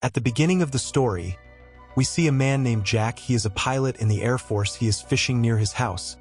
At the beginning of the story, we see a man named Jack. He is a pilot in the Air Force. He is fishing near his house.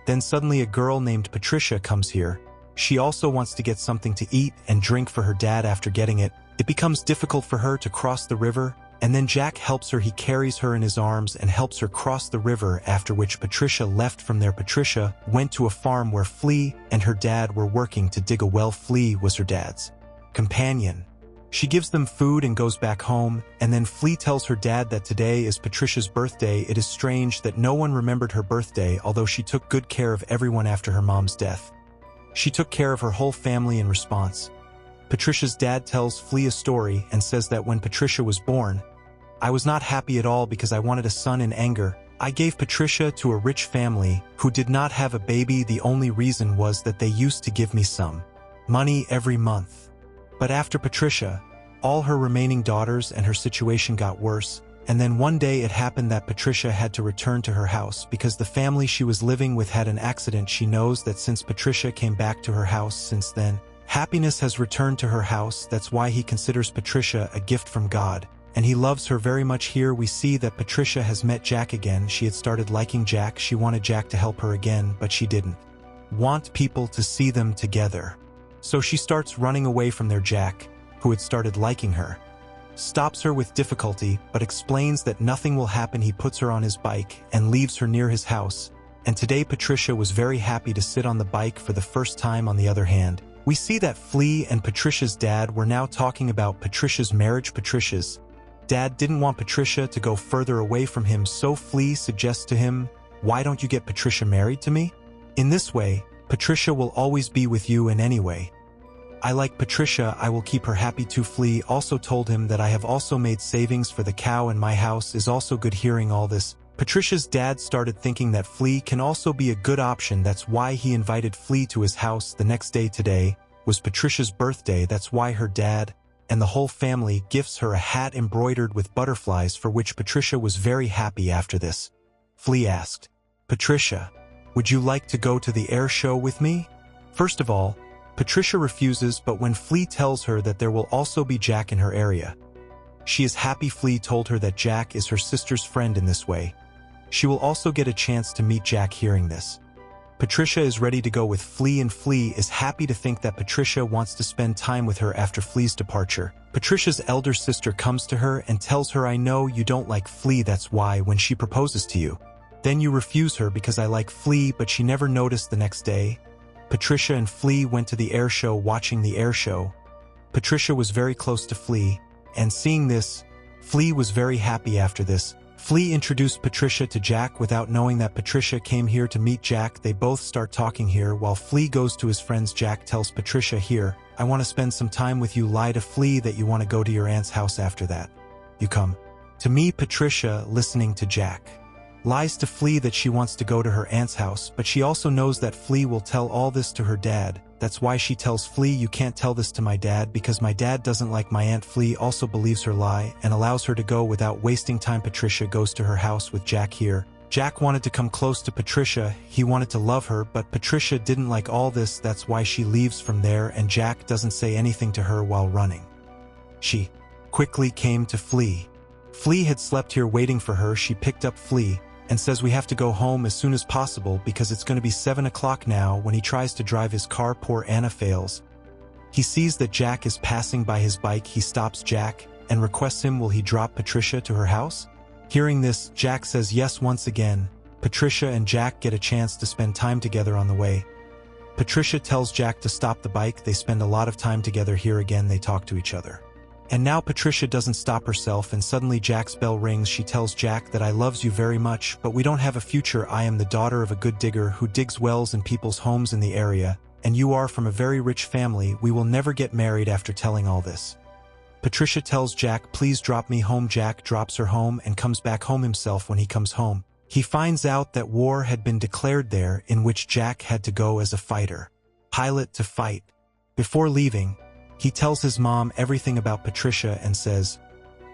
Then suddenly a girl named Patricia comes here. She also wants to get something to eat and drink for her dad. After getting it, it becomes difficult for her to cross the river, and then Jack helps her. He carries her in his arms and helps her cross the river, after which Patricia left from there. Patricia went to a farm where Flea and her dad were working to dig a well. Flea was her dad's companion. She gives them food and goes back home, and then Flea tells her dad that today is Patricia's birthday. It is strange that no one remembered her birthday, although she took good care of everyone after her mom's death. She took care of her whole family in response. Patricia's dad tells Flea a story and says that when Patricia was born, I was not happy at all because I wanted a son. In anger, I gave Patricia to a rich family who did not have a baby. The only reason was that they used to give me some money every month. But after Patricia, all her remaining daughters and her situation got worse, and then one day it happened that Patricia had to return to her house because the family she was living with had an accident. She knows that since Patricia came back to her house since then, happiness has returned to her house. That's why he considers Patricia a gift from God, and he loves her very much. Here we see that Patricia has met Jack again. She had started liking Jack. She wanted Jack to help her again, but she didn't want people to see them together. So she starts running away from their Jack, who had started liking her, stops her with difficulty, but explains that nothing will happen. He puts her on his bike and leaves her near his house. And today Patricia was very happy to sit on the bike for the first time. On the other hand, we see that Flea and Patricia's dad were now talking about Patricia's marriage. Patricia's dad didn't want Patricia to go further away from him, so Flea suggests to him, "Why don't you get Patricia married to me? In this way, Patricia will always be with you, and anyway, I like Patricia, I will keep her happy too." Flea also told him that I have also made savings for the cow and my house is also good. Hearing all this, Patricia's dad started thinking that Flea can also be a good option. That's why he invited Flea to his house the next day. Today was Patricia's birthday. That's why her dad and the whole family gifts her a hat embroidered with butterflies, for which Patricia was very happy. After this, Flea asked, "Patricia, would you like to go to the air show with me?" First of all, Patricia refuses, but when Flea tells her that there will also be Jack in her area, she is happy. Flea told her that Jack is her sister's friend. In this way, she will also get a chance to meet Jack. Hearing this, Patricia is ready to go with Flea, and Flea is happy to think that Patricia wants to spend time with her after Flea's departure. Patricia's elder sister comes to her and tells her, "I know you don't like Flea, that's why when she proposes to you, then you refuse her because I like Flea." But she never noticed the next day, Patricia and Flea went to the air show. Watching the air show, Patricia was very close to Flea, and seeing this, Flea was very happy. After this, Flea introduced Patricia to Jack without knowing that Patricia came here to meet Jack. They both start talking here while Flea goes to his friends. Jack tells Patricia, "Here, I want to spend some time with you." Lie to Flea that you want to go to your aunt's house. After that, you come to me. Patricia, listening to Jack, lies to Flea that she wants to go to her aunt's house, but she also knows that Flea will tell all this to her dad. That's why she tells Flea, "You can't tell this to my dad because my dad doesn't like my aunt." Flea also believes her lie and allows her to go without wasting time. Patricia goes to her house with Jack. Here, Jack wanted to come close to Patricia. He wanted to love her, but Patricia didn't like all this. That's why she leaves from there, and Jack doesn't say anything to her while running. She quickly came to Flea. Flea had slept here waiting for her. She picked up Flea and says, "We have to go home as soon as possible because it's going to be 7 o'clock now." When he tries to drive his car, poor Anna fails. He sees that Jack is passing by his bike. He stops Jack and requests him, will he drop Patricia to her house? Hearing this, Jack says yes. Once again, Patricia and Jack get a chance to spend time together on the way. Patricia tells Jack to stop the bike. They spend a lot of time together. Here again, they talk to each other. And now Patricia doesn't stop herself, and suddenly Jack's bell rings. She tells Jack that, "I loves you very much, but we don't have a future. I am the daughter of a good digger who digs wells in people's homes in the area, and you are from a very rich family. We will never get married." After telling all this, Patricia tells Jack, "Please drop me home." Jack drops her home and comes back home himself. When he comes home, he finds out that war had been declared there, in which Jack had to go as a fighter pilot to fight. Before leaving, he tells his mom everything about Patricia and says,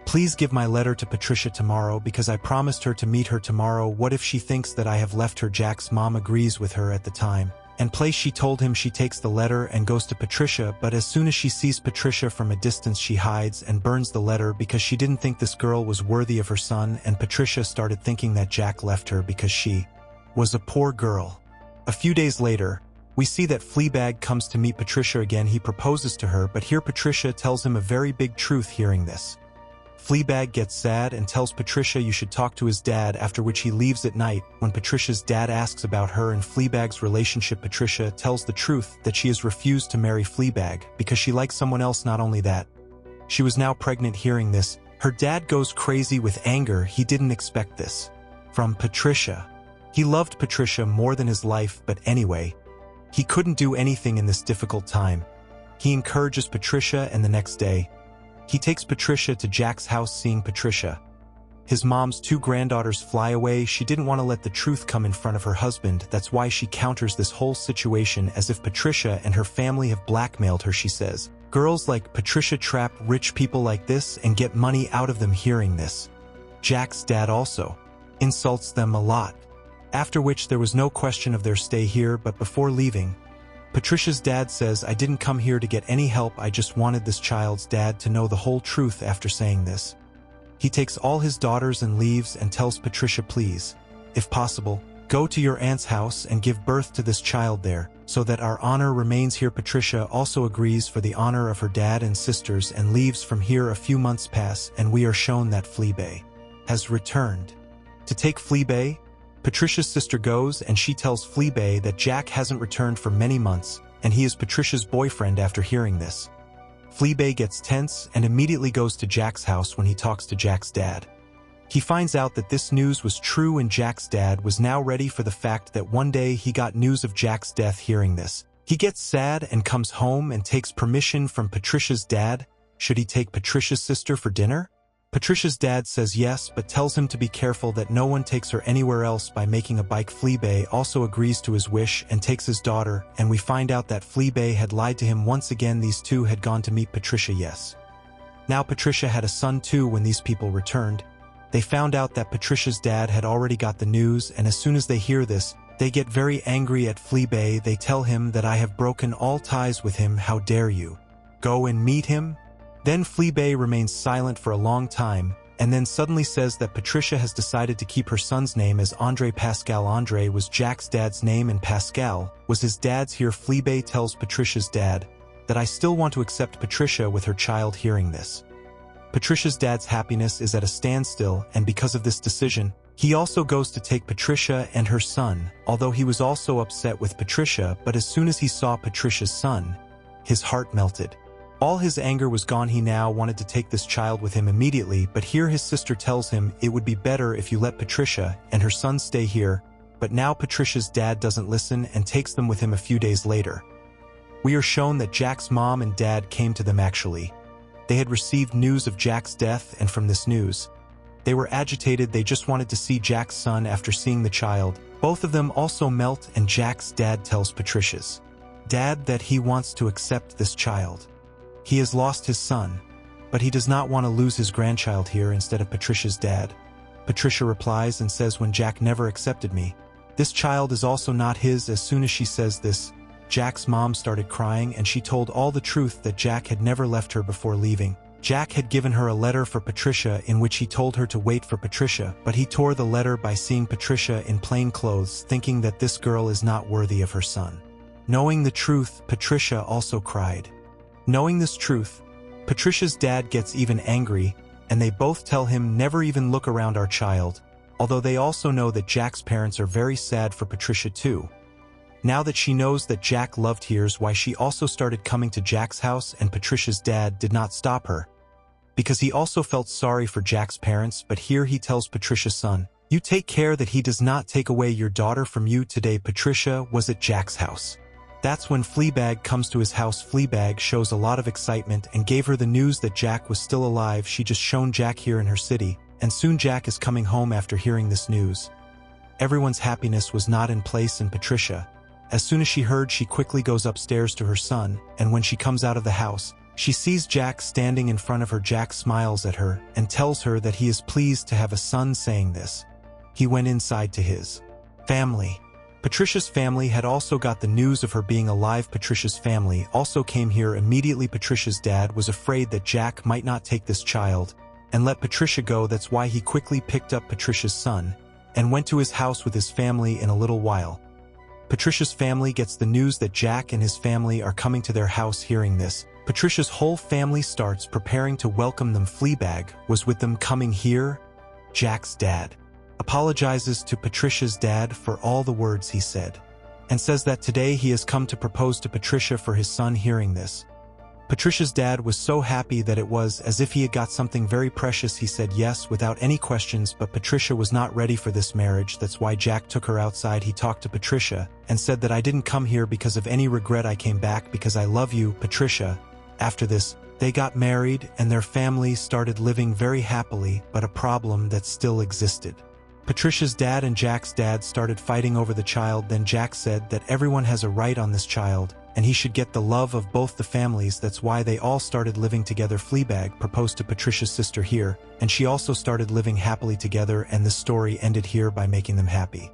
"Please give my letter to Patricia tomorrow because I promised her to meet her tomorrow. What if she thinks that I have left her?" Jack's mom agrees with her at the time. and place she told him. She takes the letter and goes to Patricia, but as soon as she sees Patricia from a distance she hides and burns the letter because she didn't think this girl was worthy of her son, and Patricia started thinking that Jack left her because she was a poor girl. A few days later, we see that Fleabag comes to meet Patricia again. He proposes to her, but here Patricia tells him a very big truth. Hearing this, Fleabag gets sad and tells Patricia you should talk to his dad, after which he leaves at night. When Patricia's dad asks about her and Fleabag's relationship, Patricia tells the truth that she has refused to marry Fleabag because she likes someone else. Not only that, she was now pregnant. Hearing this, her dad goes crazy with anger. He didn't expect this from Patricia. He loved Patricia more than his life, but anyway, he couldn't do anything in this difficult time. He encourages Patricia, and the next day, he takes Patricia to Jack's house. Seeing Patricia, his mom's two granddaughters fly away. She didn't want to let the truth come in front of her husband. That's why she counters this whole situation as if Patricia and her family have blackmailed her. She says, girls like Patricia trap rich people like this and get money out of them. Hearing this, Jack's dad also insults them a lot. After which there was no question of their stay here, but before leaving, Patricia's dad says, I didn't come here to get any help, I just wanted this child's dad to know the whole truth. After saying this, he takes all his daughters and leaves and tells Patricia, please, if possible, go to your aunt's house and give birth to this child there, so that our honor remains here. Patricia also agrees for the honor of her dad and sisters and leaves. From here a few months pass and we are shown that Fleabag has returned. To take Fleabag, Patricia's sister goes and she tells Fleabag that Jack hasn't returned for many months and he is Patricia's boyfriend. After hearing this, Fleabag gets tense and immediately goes to Jack's house. When he talks to Jack's dad, he finds out that this news was true, and Jack's dad was now ready for the fact that one day he got news of Jack's death. Hearing this, he gets sad and comes home and takes permission from Patricia's dad. Should he take Patricia's sister for dinner? Patricia's dad says yes, but tells him to be careful that no one takes her anywhere else by making a bike. Fleabag also agrees to his wish and takes his daughter, and we find out that Fleabag had lied to him once again. These two had gone to meet Patricia. Yes, now Patricia had a son too. When these people returned, they found out that Patricia's dad had already got the news, and as soon as they hear this, they get very angry at Fleabag. They tell him that I have broken all ties with him. How dare you go and meet him? Then Fleabag remains silent for a long time, and then suddenly says that Patricia has decided to keep her son's name as Andre Pascal. Andre was Jack's dad's name and Pascal was his dad's. Here Fleabag tells Patricia's dad that I still want to accept Patricia with her child. Hearing this, Patricia's dad's happiness is at a standstill, and because of this decision, he also goes to take Patricia and her son, although he was also upset with Patricia. But as soon as he saw Patricia's son, his heart melted. All his anger was gone. He now wanted to take this child with him immediately, but here his sister tells him it would be better if you let Patricia and her son stay here. But now Patricia's dad doesn't listen and takes them with him. A few days later, we are shown that Jack's mom and dad came to them. Actually, they had received news of Jack's death, and from this news, they were agitated. They just wanted to see Jack's son. After seeing the child, both of them also melt, and Jack's dad tells Patricia's dad that he wants to accept this child. He has lost his son, but he does not want to lose his grandchild here instead of Patricia's dad. Patricia replies and says, when Jack never accepted me, this child is also not his. As soon as she says this, Jack's mom started crying, and she told all the truth that Jack had never left her. Before leaving, Jack had given her a letter for Patricia in which he told her to wait for Patricia, but he tore the letter by seeing Patricia in plain clothes, thinking that this girl is not worthy of her son. Knowing the truth, Patricia also cried. Knowing this truth, Patricia's dad gets even angry, and they both tell him never even look around our child, although they also know that Jack's parents are very sad for Patricia too. Now that she knows that Jack loved, here's why she also started coming to Jack's house, and Patricia's dad did not stop her, because he also felt sorry for Jack's parents. But here he tells Patricia's son, you take care that he does not take away your daughter from you. Today Patricia was at Jack's house. That's when Fleabag comes to his house. Fleabag shows a lot of excitement and gave her the news that Jack was still alive. She just shown Jack here in her city, and soon Jack is coming home. After hearing this news, everyone's happiness was not in place, and Patricia, as soon as she heard, she quickly goes upstairs to her son, and when she comes out of the house, she sees Jack standing in front of her. Jack smiles at her and tells her that he is pleased to have a son. Saying this, he went inside to his family. Patricia's family had also got the news of her being alive. Patricia's family also came here immediately. Patricia's dad was afraid that Jack might not take this child and let Patricia go. That's why he quickly picked up Patricia's son and went to his house with his family. In a little while, Patricia's family gets the news that Jack and his family are coming to their house. Hearing this, Patricia's whole family starts preparing to welcome them. Fleabag was with them coming here. Jack's dad apologizes to Patricia's dad for all the words he said and says that today he has come to propose to Patricia for his son. Hearing this, Patricia's dad was so happy that it was as if he had got something very precious. He said yes without any questions, but Patricia was not ready for this marriage. That's why Jack took her outside. He talked to Patricia and said that I didn't come here because of any regret. I came back because I love you, Patricia. After this, they got married and their family started living very happily, but a problem that still existed. Patricia's dad and Jack's dad started fighting over the child. Then Jack said that everyone has a right on this child and he should get the love of both the families. That's why they all started living together. Fleabag proposed to Patricia's sister here, and she also started living happily together, and the story ended here by making them happy.